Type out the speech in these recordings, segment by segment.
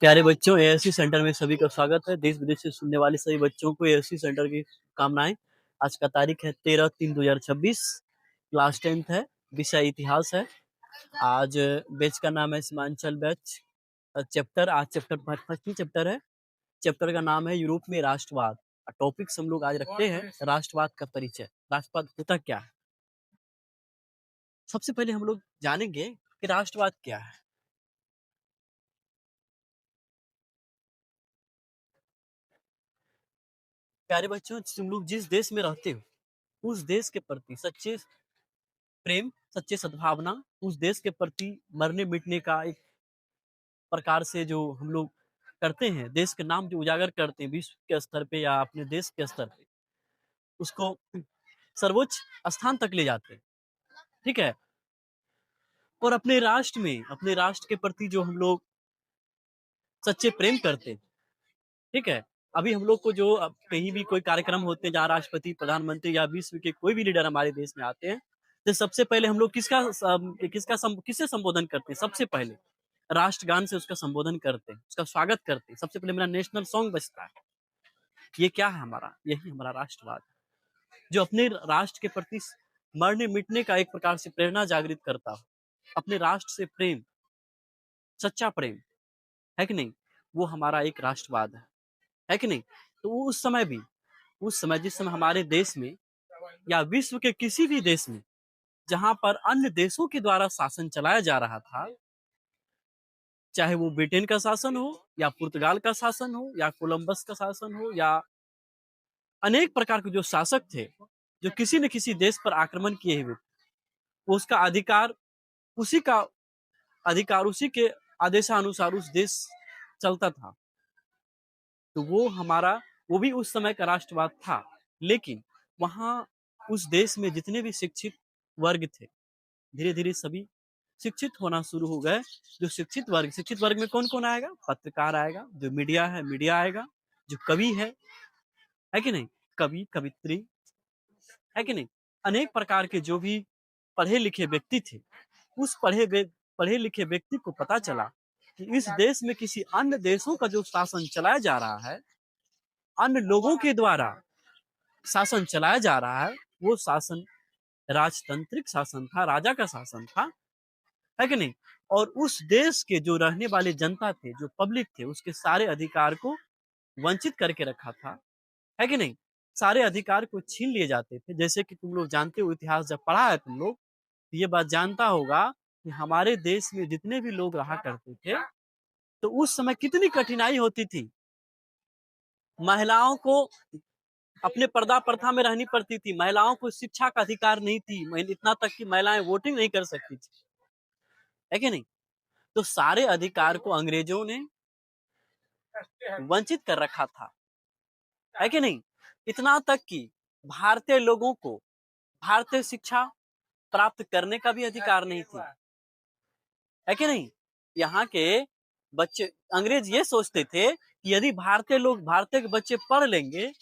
प्यारे बच्चों, ASC centre में सभी का स्वागत है। देश विदेश से सुनने वाले सभी बच्चों को एएससी सेंटर की कामनाएं। आज का तारीख है 13/3/2026। क्लास 10th है, विषय इतिहास है। आज बैच का नाम है सीमांचल बैच। चैप्टर आज चैप्टर फर्स्ट चैप्टर है। चैप्टर का नाम है यूरोप में राष्ट्रवाद। टॉपिक्स हम लोग आज रखते हैं राष्ट्रवाद का परिचय। राष्ट्रवाद होता क्या है? सबसे पहले हम लोग जानेंगे कि राष्ट्रवाद क्या है। प्यारे बच्चों, तुम लोग जिस देश में रहते हो उस देश के प्रति सच्चे प्रेम, सच्चे सद्भावना, उस देश के प्रति मरने मिटने का एक प्रकार से जो हम लोग करते हैं, देश के नाम जो उजागर करते हैं विश्व के स्तर पे या अपने देश के स्तर पे, उसको सर्वोच्च स्थान तक ले जाते हैं। ठीक है। और अपने राष्ट्र के प्रति जो हम लोग सच्चे प्रेम करते हैं। ठीक है। अभी हम लोग को जो कहीं भी कोई कार्यक्रम होते हैं जहाँ राष्ट्रपति, प्रधानमंत्री या विश्व के कोई भी लीडर हमारे देश में आते हैं, तो सबसे पहले हम लोग किससे संबोधन करते हैं? सबसे पहले राष्ट्रगान से उसका संबोधन करते हैं, उसका स्वागत करते हैं। सबसे पहले मेरा नेशनल सॉन्ग बजता है। ये क्या है? हमारा यही हमारा राष्ट्रवाद, जो अपने राष्ट्र के प्रति मरने मिटने का एक प्रकार से प्रेरणा जागृत करता हो। अपने राष्ट्र से प्रेम, सच्चा प्रेम, है कि नहीं? वो हमारा एक राष्ट्रवाद है कि नहीं? तो उस समय जिस समय हमारे देश में या विश्व के किसी भी देश में जहां पर अन्य देशों के द्वारा शासन चलाया जा रहा था, चाहे वो ब्रिटेन का शासन हो या पुर्तगाल का शासन हो या कोलंबस का शासन हो या अनेक प्रकार के जो शासक थे, जो किसी न किसी देश पर आक्रमण किए हुए, उसका अधिकार उसी का उसी के आदेशानुसार उस देश चलता था। तो वो भी उस समय का राष्ट्रवाद था। लेकिन वहां उस देश में जितने भी शिक्षित वर्ग थे, धीरे धीरे सभी शिक्षित होना शुरू हो गए। जो शिक्षित वर्ग में कौन कौन आएगा? पत्रकार आएगा, जो मीडिया है मीडिया आएगा, जो कवि है कि नहीं, कवि कवित्री, है कि नहीं, अनेक प्रकार के जो भी पढ़े लिखे व्यक्ति थे, उस पढ़े लिखे व्यक्ति को पता चला कि इस देश में किसी अन्य देशों का जो शासन चलाया जा रहा है, अन्य लोगों के द्वारा शासन चलाया जा रहा है, वो शासन राजतांत्रिक शासन था, राजा का शासन था, है कि नहीं। और उस देश के जो रहने वाले जनता थे, जो पब्लिक थे, उसके सारे अधिकार को वंचित करके रखा था, है कि नहीं। सारे अधिकार को छीन लिए जाते थे। जैसे कि तुम लोग जानते हो, इतिहास जब पढ़ा है तुम लोग, ये बात जानता होगा कि हमारे देश में जितने भी लोग रहा करते थे, तो उस समय कितनी कठिनाई होती थी। महिलाओं को अपने पर्दा प्रथा में रहनी पड़ती थी, महिलाओं को शिक्षा का अधिकार नहीं थी, इतना तक कि महिलाएं वोटिंग नहीं कर सकती थी, है कि नहीं। तो सारे अधिकार को अंग्रेजों ने वंचित कर रखा था, है कि नहीं। इतना तक कि भारतीय लोगों को भारतीय शिक्षा प्राप्त करने का भी अधिकार नहीं थी, है कि नहीं। यहाँ के बच्चे, अंग्रेज ये सोचते थे कि यदि भारतीय के बच्चे पढ़ लेंगे,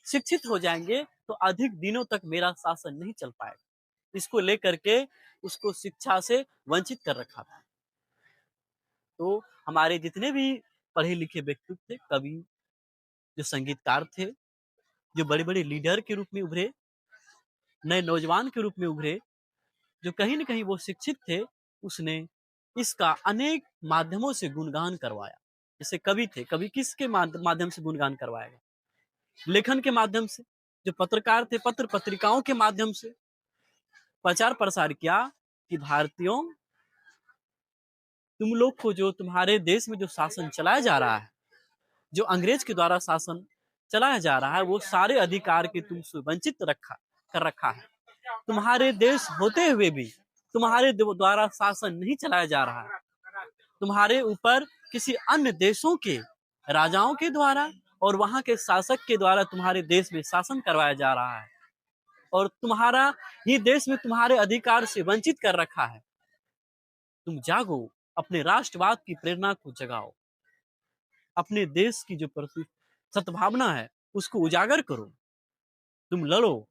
शिक्षित हो जाएंगे, तो अधिक दिनों तक मेरा शासन नहीं चल पाएगा। इसको लेकर के उसको शिक्षा से वंचित कर रखा था। तो हमारे जितने भी पढ़े लिखे व्यक्ति थे, कवि, जो संगीतकार थे, जो बड़े बड़े लीडर के रूप में उभरे, नए नौजवान के रूप में उभरे, जो कहीं न कहीं वो शिक्षित थे, उसने इसका अनेक माध्यमों से गुणगान करवाया। जैसे कवि थे, कवि किसके माध्यम से गुणगान करवाएगा? लेखन के माध्यम से। जो पत्रकार थे, पत्र पत्रिकाओं के माध्यम से प्रचार प्रसार किया कि भारतीयों, तुम लोग को जो तुम्हारे देश में जो शासन चलाया जा रहा है, जो अंग्रेज के द्वारा शासन चलाया जा रहा है, वो सारे अधिकार के तुमसे वंचित कर रखा है। तुम्हारे देश होते हुए भी तुम्हारे द्वारा शासन नहीं चलाया जा रहा है। तुम्हारे ऊपर किसी अन्य देशों के राजाओं के द्वारा और वहां के शासक के द्वारा तुम्हारे देश में शासन करवाया जा रहा है, और तुम्हारा ही देश में तुम्हारे अधिकार से वंचित कर रखा है। तुम जागो, अपने राष्ट्रवाद की प्रेरणा को जगाओ, अपने देश की जो प्रति सद्भावना है उसको उजागर करो, तुम लड़ो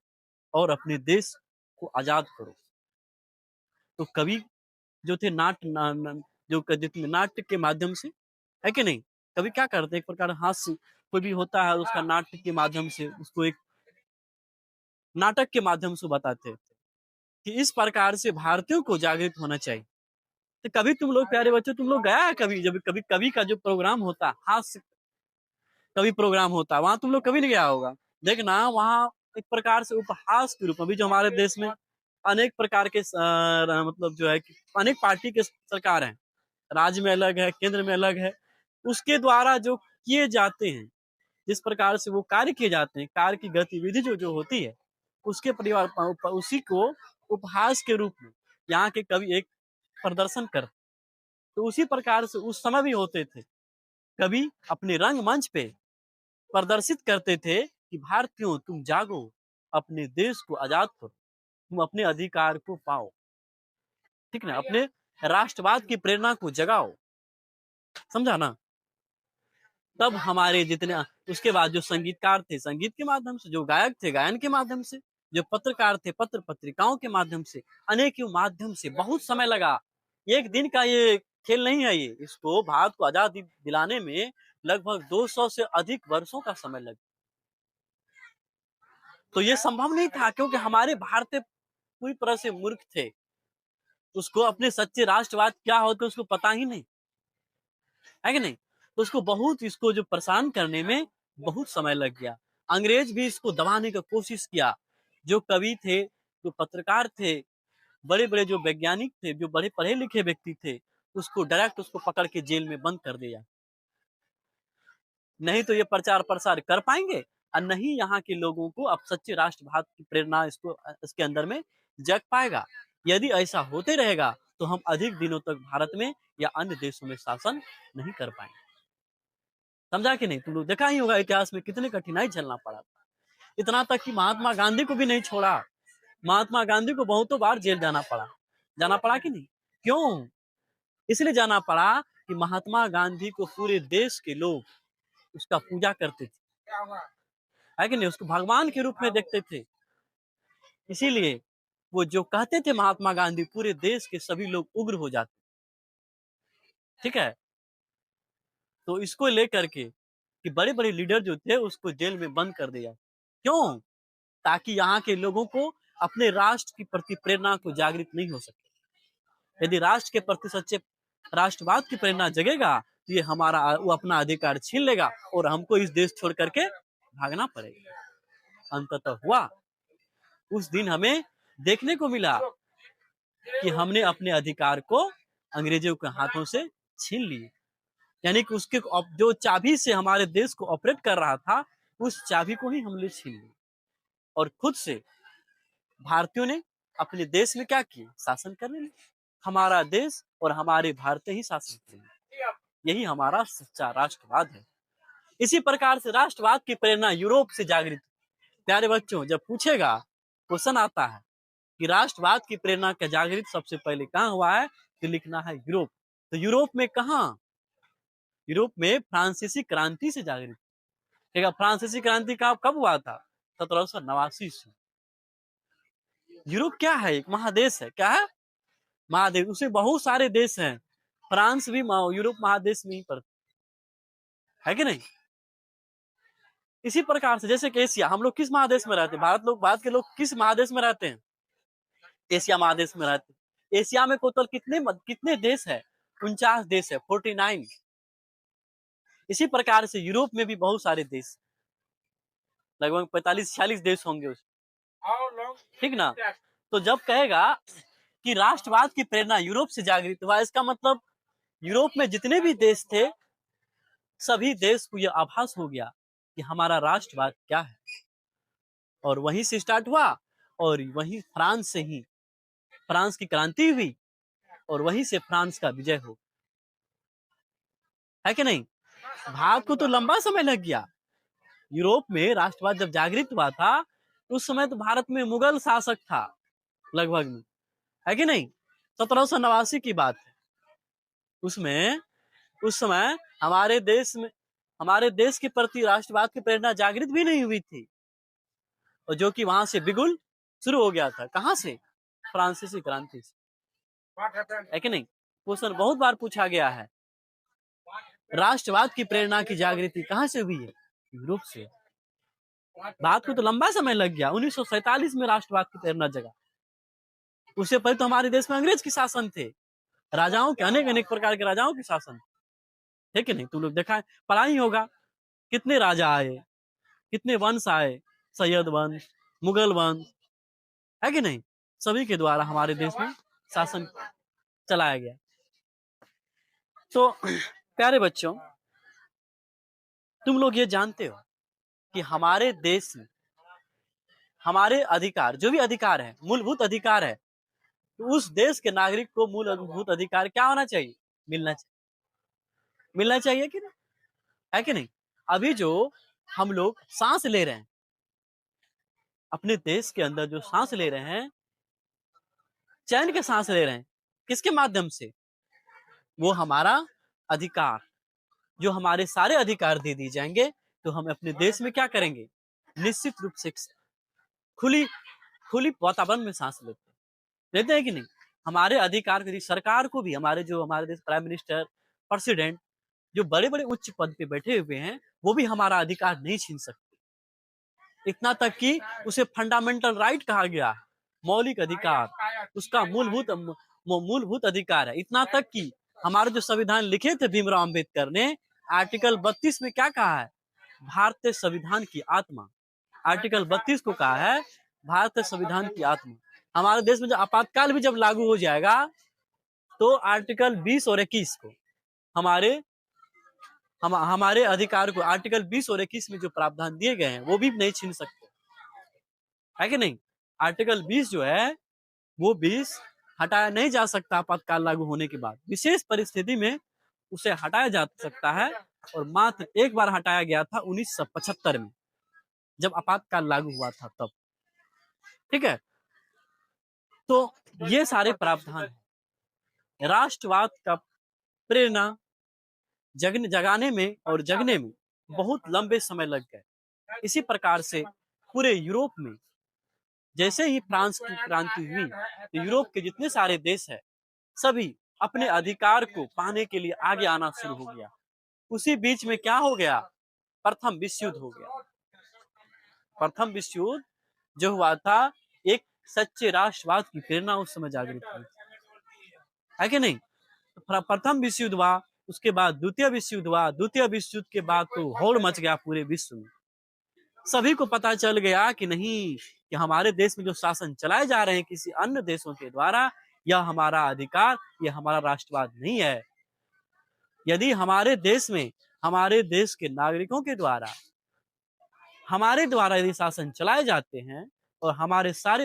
और अपने देश को आजाद करो। तो कवि जो थे नाट्य के माध्यम से, है कि नहीं, कभी क्या करते हैं, एक प्रकार हास्य कोई भी होता है उसका नाटक के माध्यम से उसको एक नाटक के माध्यम से बताते थे कि इस प्रकार से भारतीयों को जागृत होना चाहिए। तो कभी तुम लोग प्यारे बच्चों तुम लोग गया है कभी, जब कभी कभी का जो प्रोग्राम होता हास्य कभी प्रोग्राम होता वहां तुम लोग कभी नहीं गया होगा। देखना वहां एक प्रकार से उपहास के रूप में भी जो हमारे देश में अनेक प्रकार के मतलब जो है कि अनेक पार्टी के सरकार है, राज्य में अलग है केंद्र में अलग है, उसके द्वारा जो किए जाते हैं जिस प्रकार से वो कार्य किए जाते हैं कार्य की गतिविधि जो जो होती है उसके परिवार उसी को उपहास के रूप में यहाँ के कवि एक प्रदर्शन करते। तो उसी प्रकार से उस समय भी होते थे, कवि अपने रंगमंच पे प्रदर्शित करते थे कि भारतीयों तुम जागो, अपने देश को आजाद करो, तुम अपने अधिकार को पाओ, ठीक ना, अपने राष्ट्रवाद की प्रेरणा को जगाओ, समझा ना। तब हमारे जितने उसके बाद जो संगीतकार थे संगीत के माध्यम से, जो गायक थे गायन के माध्यम से, जो पत्रकार थे पत्र पत्रिकाओं के माध्यम से, अनेक माध्यम से बहुत समय लगा। एक दिन का ये खेल नहीं है, ये इसको भारत को आजादी दिलाने में लगभग 200 से अधिक वर्षों का समय लगा। तो ये संभव नहीं था क्योंकि हमारे भारतीय पूरी तरह से मूर्ख थे, उसको अपने सच्चे राष्ट्रवाद क्या होते उसको पता ही नहीं है कि नहीं। तो उसको बहुत इसको जो परेशान करने में बहुत समय लग गया। अंग्रेज भी इसको दबाने की कोशिश किया, जो कवि थे जो पत्रकार थे बड़े बड़े जो वैज्ञानिक थे जो बड़े पढ़े लिखे व्यक्ति थे उसको डायरेक्ट उसको पकड़ के जेल में बंद कर दिया। नहीं तो ये प्रचार प्रसार कर पाएंगे और नहीं यहाँ के लोगों को अब सच्चे राष्ट्रवाद की प्रेरणा इसको इसके अंदर में जग पाएगा। यदि ऐसा होते रहेगा तो हम अधिक दिनों तक भारत में या अन्य देशों में शासन नहीं कर पाएंगे। समझा कि नहीं। तुम लोग देखा ही होगा इतिहास में कितनी कठिनाई झेलना पड़ा, इतना तक कि महात्मा गांधी को भी नहीं छोड़ा, महात्मा गांधी को बहुतों बार जेल जाना पड़ा कि नहीं। क्यों? इसलिए जाना पड़ा कि महात्मा गांधी को पूरे देश के लोग उसका पूजा करते थे, है कि नहीं, उसको भगवान के रूप में देखते थे। इसीलिए वो जो कहते थे महात्मा गांधी पूरे देश के सभी लोग उग्र हो जाते, ठीक है। तो इसको लेकर के कि बड़े बड़े लीडर जो थे उसको जेल में बंद कर दिया। क्यों? ताकि यहाँ के लोगों को अपने राष्ट्र के प्रति प्रेरणा को जागृत नहीं हो सके। यदि राष्ट्र के प्रति सच्चे राष्ट्रवाद की प्रेरणा जगेगा तो ये हमारा वो अपना अधिकार छीन लेगा और हमको इस देश छोड़ करके भागना पड़ेगा। अंततः हुआ उस दिन हमें देखने को मिला कि हमने अपने अधिकार को अंग्रेजों के हाथों से छीन लिए, यानी कि उसके जो चाबी से हमारे देश को ऑपरेट कर रहा था उस चाबी को ही हमने छीन लिया और खुद से भारतीयों ने अपने देश में क्या किया, शासन करने लगे। हमारा देश और हमारे भारतीय ही शासन करेंगे, यही हमारा सच्चा राष्ट्रवाद है। इसी प्रकार से राष्ट्रवाद की प्रेरणा यूरोप से जागृत। प्यारे बच्चों जब पूछेगा क्वेश्चन आता है कि राष्ट्रवाद की प्रेरणा का जागृत सबसे पहले कहाँ हुआ है तो लिखना है यूरोप। तो यूरोप में कहाँ? यूरोप में फ्रांसीसी क्रांति से जागृत। फ्रांसीसी क्रांति का कब हुआ था? 1789 से। यूरोप क्या है? एक महादेश है। क्या है? महादेश। उसमें बहुत सारे देश हैं, फ्रांस भी यूरोप महादेश में ही पड़ता है कि नहीं। इसी प्रकार से जैसे कि एशिया, हम लोग किस महादेश में रहते हैं? भारत के लोग किस महादेश में रहते हैं? एशिया महादेश में रहते हैं। एशिया में टोटल कितने देश है? 49 देश है, 49। इसी प्रकार से यूरोप में भी बहुत सारे देश, लगभग 45-46 देश होंगे उसमें, ठीक ना। तो जब कहेगा कि राष्ट्रवाद की प्रेरणा यूरोप से जागृत हुआ, इसका मतलब यूरोप में जितने भी देश थे सभी देश को यह आभास हो गया कि हमारा राष्ट्रवाद क्या है, और वहीं से स्टार्ट हुआ और वहीं फ्रांस से ही फ्रांस की क्रांति हुई और वहीं से फ्रांस का विजय हो, है कि नहीं। भारत को तो लंबा समय लग गया। यूरोप में राष्ट्रवाद जब जागृत हुआ था उस समय तो भारत में मुगल शासक था लगभग में, है कि नहीं। 1789 की बात है। उसमें उस समय हमारे देश के प्रति राष्ट्रवाद की प्रेरणा जागृत भी नहीं हुई थी, और जो कि वहां से बिगुल शुरू हो गया था। कहां से? फ्रांसीसी क्रांति से, है कि नहीं। क्वेश्चन बहुत बार पूछा गया है राष्ट्रवाद की प्रेरणा की जागृति कहाँ से हुई है? यूरोप से। बात को तो लंबा समय लग गया, 1947 में राष्ट्रवाद की प्रेरणा जगा। उससे पहले तो हमारे देश में अंग्रेज के शासन थे, राजाओं के अनेक अनेक प्रकार के राजाओं के शासन है कि नहीं? तुम लोग देखा है, पढ़ा ही होगा, कितने राजा आए, कितने वंश आए, सैयद वंश, मुगल वंश, है कि नहीं? सभी के द्वारा हमारे देश में शासन चलाया गया। तो प्यारे बच्चों, तुम लोग ये जानते हो कि हमारे देश में हमारे अधिकार, जो भी अधिकार है, मूलभूत अधिकार है, तो उस देश के नागरिक को मूलभूत अधिकार क्या होना चाहिए? मिलना चाहिए। मिलना चाहिए कि नहीं? है कि नहीं? अभी जो हम लोग सांस ले रहे हैं, अपने देश के अंदर जो सांस ले रहे हैं, चैन के सांस ले रहे हैं, किसके माध्यम से? वो हमारा अधिकार, जो हमारे सारे अधिकार दे दिए जाएंगे, तो हम अपने देश में क्या करेंगे? निश्चित रूप से खुली खुली वातावरण में सांस लेते हैं कि नहीं? हमारे अधिकार के लिए सरकार को भी, हमारे देश प्राइम मिनिस्टर, प्रेसिडेंट, जो बड़े बड़े उच्च पद पे बैठे हुए हैं, वो भी हमारा अधिकार नहीं छीन सकते। इतना तक कि उसे फंडामेंटल राइट कहा गया, मौलिक अधिकार, उसका मूलभूत अधिकार है। इतना तक कि हमारे जो संविधान लिखे थे भीमराव अंबेडकर ने, आर्टिकल 32 में क्या कहा है? भारतीय संविधान की आत्मा। आर्टिकल 32 को कहा है भारतीय संविधान की आत्मा। हमारे देश में जो आपातकाल भी जब लागू हो जाएगा, तो आर्टिकल 20 और 21 को हमारे अधिकार को, आर्टिकल 20 और 21 में जो प्रावधान दिए गए हैं, वो भी नहीं छीन सकते, है कि नहीं? आर्टिकल 20 जो है, वो 20 हटाया नहीं जा सकता। आपातकाल लागू होने के बाद विशेष परिस्थिति में उसे हटाया जा सकता है, और मात्र एक बार हटाया गया था 1975 में, जब आपातकाल लागू हुआ था तब। ठीक है, तो ये सारे प्रावधान है। राष्ट्रवाद का प्रेरणा जगाने में और जगने में बहुत लंबे समय लग गए। इसी प्रकार से पूरे यूरोप में जैसे ही फ्रांस की क्रांति हुई, तो यूरोप के जितने सारे देश है, सभी अपने अधिकार को पाने के लिए आगे आना शुरू हो गया। उसी बीच में क्या हो गया? प्रथम विश्व युद्ध हो गया। प्रथम विश्व युद्ध जो हुआ था, एक सच्चे राष्ट्रवाद की प्रेरणा उस समय जागृत हुई, है कि नहीं? प्रथम विश्व युद्ध हुआ, उसके बाद द्वितीय विश्व युद्ध हुआ। द्वितीय विश्व युद्ध के बाद तो होड़ मच गया पूरे विश्व में। सभी को पता चल गया कि नहीं, कि हमारे देश में जो शासन चलाए जा रहे हैं किसी अन्य देशों के द्वारा, यह हमारा अधिकार, यह हमारा राष्ट्रवाद नहीं है। यदि हमारे देश में हमारे देश के नागरिकों के द्वारा, हमारे द्वारा यदि शासन चलाए जाते हैं और हमारे सारे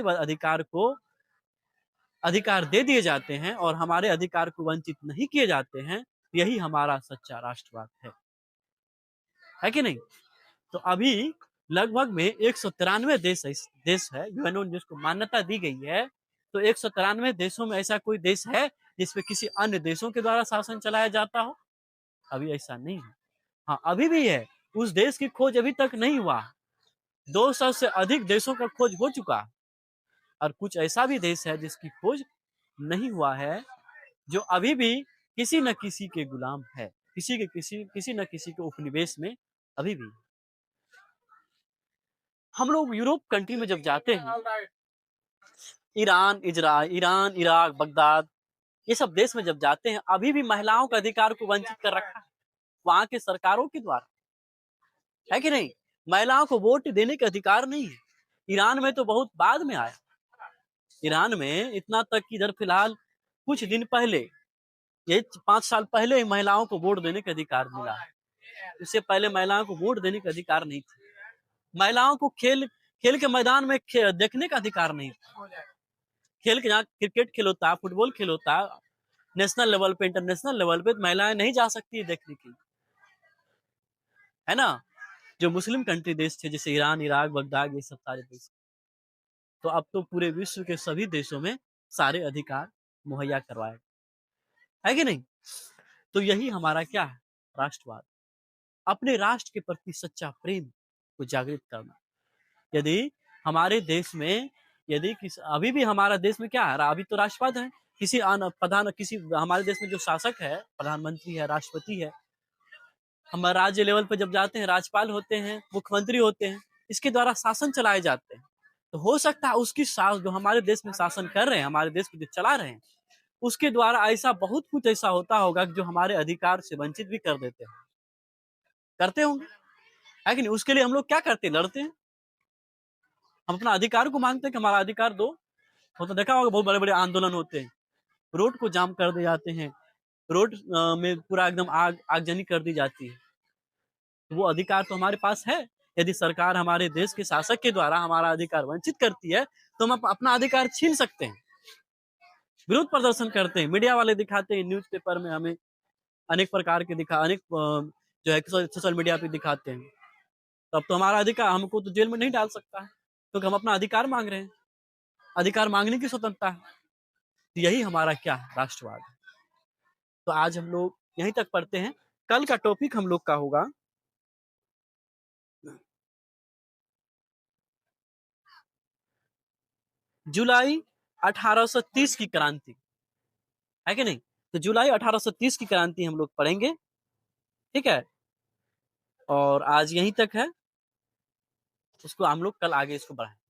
अधिकार दे दिए जाते हैं और हमारे अधिकार को वंचित नहीं किए जाते हैं, यही हमारा सच्चा राष्ट्रवाद है कि नहीं? तो अभी लगभग में 193 देश है यूएनओ जिसको मान्यता दी गई है। तो 193 देशों में ऐसा कोई देश है जिसमें किसी अन्य देशों के द्वारा शासन चलाया जाता हो? अभी ऐसा नहीं है। हाँ, अभी भी है, उस देश की खोज अभी तक नहीं हुआ। 200 से अधिक देशों का खोज हो चुका, और कुछ ऐसा भी देश है जिसकी खोज नहीं हुआ है, जो अभी भी किसी न किसी के गुलाम है, किसी न किसी के उपनिवेश में अभी भी। हम लोग यूरोप कंट्री में जब जाते हैं, ईरान, इराक, बगदाद, ये सब देश में जब जाते हैं, अभी भी महिलाओं के अधिकार को वंचित कर रखा है वहां के सरकारों के द्वारा, है कि नहीं? महिलाओं को वोट देने का अधिकार नहीं है। ईरान में तो बहुत बाद में आया। ईरान में इतना तक कि इधर फिलहाल कुछ दिन पहले, ये 5 साल पहले ही महिलाओं को वोट देने का अधिकार मिला है। उससे पहले महिलाओं को वोट देने का अधिकार नहीं था। महिलाओं को खेल के मैदान में देखने का अधिकार नहीं था। खेल के, जहाँ क्रिकेट खेल होता, फुटबॉल खेल होता, नेशनल लेवल पे, इंटरनेशनल लेवल पे, महिलाएं नहीं जा सकती है देखने के लिए, है ना? जो मुस्लिम कंट्री देश थे, जैसे ईरान, इराक, बगदाद, ये सब सारे देश, तो अब तो पूरे विश्व के सभी देशों में सारे अधिकार मुहैया करवाए, है कि नहीं? तो यही हमारा क्या है? राष्ट्रवाद। अपने राष्ट्र के प्रति सच्चा प्रेम को जागृत करना। यदि हमारे देश में, अभी भी हमारा देश में क्या है? अभी तो राष्ट्रवाद है। किसी हमारे देश में जो शासक है, प्रधानमंत्री है, राष्ट्रपति है, हम राज्य लेवल पे जब जाते हैं, राज्यपाल होते हैं, मुख्यमंत्री होते हैं, इसके द्वारा शासन चलाए जाते हैं। तो हो सकता है उसकी जो हमारे देश में शासन कर रहे हैं, हमारे देश को जो चला रहे हैं, उसके द्वारा ऐसा बहुत कुछ ऐसा होता होगा जो हमारे अधिकार से वंचित भी कर देते हैं। करते होंगे, है कि नहीं? उसके लिए हम लोग क्या करते हैं? लड़ते हैं। हम अपना अधिकार को मांगते हैं कि हमारा अधिकार दो। हो तो देखा होगा, बहुत बड़े-बड़े आंदोलन होते हैं, रोड को जाम कर दिए जाते हैं, रोड में पूरा एकदम आगजनी कर दी जाती है। वो अधिकार तो हमारे पास है। यदि सरकार हमारे देश के शासक के द्वारा हमारा अधिकार वंचित करती है, तो हम अपना अधिकार छीन सकते हैं। विरोध प्रदर्शन करते हैं, मीडिया वाले दिखाते हैं, न्यूज़पेपर में हमें अनेक प्रकार के अनेक जो है सोशल मीडिया पे दिखाते हैं। तब तो हमारा अधिकार, हमको तो जेल में नहीं डाल सकता है, क्योंकि हम अपना अधिकार मांग रहे हैं। अधिकार मांगने की स्वतंत्रता है। तो यही हमारा क्या है? राष्ट्रवाद है। तो आज हम लोग यहीं तक पढ़ते हैं। कल का टॉपिक हम लोग का होगा जुलाई 1830 की क्रांति, है कि नहीं? तो जुलाई 1830 की क्रांति हम लोग पढ़ेंगे, ठीक है? और आज यहीं तक है, उसको हम लोग कल आगे इसको बढ़ाएंगे।